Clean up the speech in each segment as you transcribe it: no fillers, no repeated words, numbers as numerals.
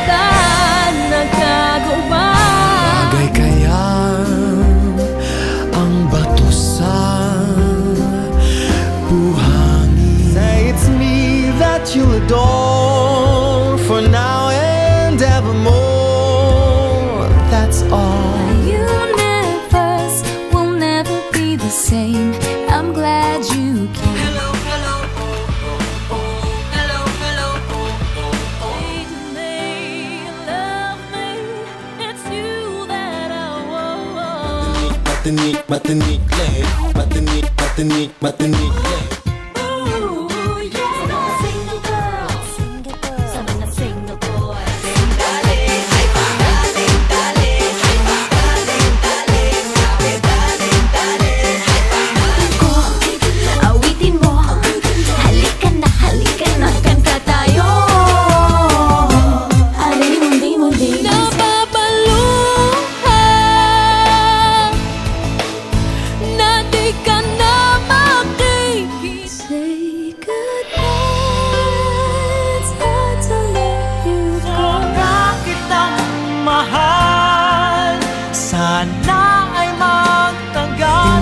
ba nagkagawa? Bagay kaya ang bato sa buhangin? Say it's me that you adore for now and evermore. That's all. Universe will never be the same. I'm glad you came. Hello, hello, oh, oh, oh. Hello, hello, oh, oh, oh. Hate me, love me, it's you that I want. Matinik, matinik, matinik, matinik, matinik, matinik.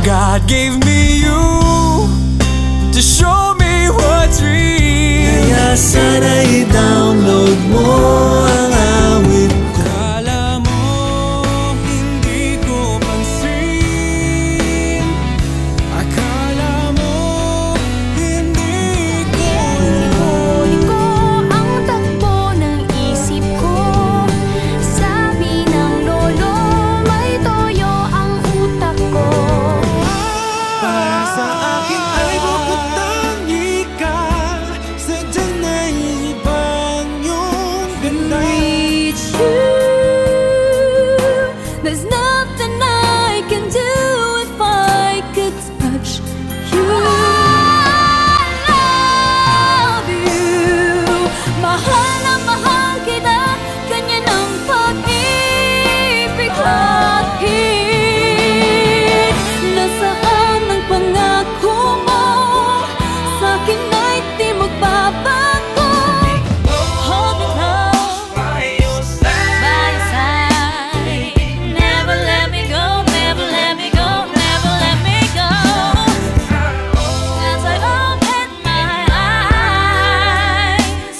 God gave me you to show me what's real. Kaya sana i-download mo ang awit ko. Akala mo hindi ko pansin. Akala mo hindi ko. Huli ko ang takbo ng isip ko. Sabi ng lolo, may toyo ang utak ko. Para sa akin ay bukatangi ka. Sadyang naibang yung ganda. Reach you. There's nothing I can do if I could touch you. I love you. Mahal na mahal kita. Ganyan ang pag-ibig hatid. Nasaan ang pangako mo? Sa'kin ay di magbabago. Hold me close by your side. Never let me go, never let me go, never let me go. As I open my eyes,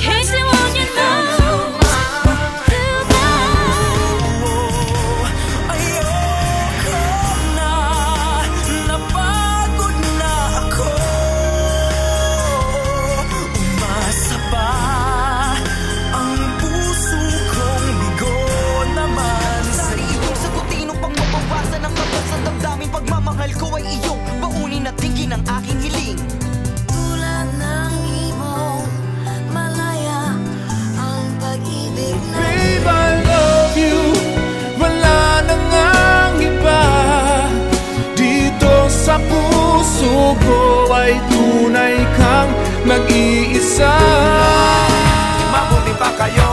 kissing on your nose Ayoko na, napagod na ako. Umasa pa ang puso kong bigo naman. Sa iyong sagutin upang mabawasan ang kapal sa damdaming pagmamahal ko ay iyong baunin at tingin ang aking hiling. tulad ng ibong malaya ang pag-ibig na. Babe, I love you. Wala na ngang iba. Dito sa puso ko ay tunay kang mag-iisa. Mabuti pa kayo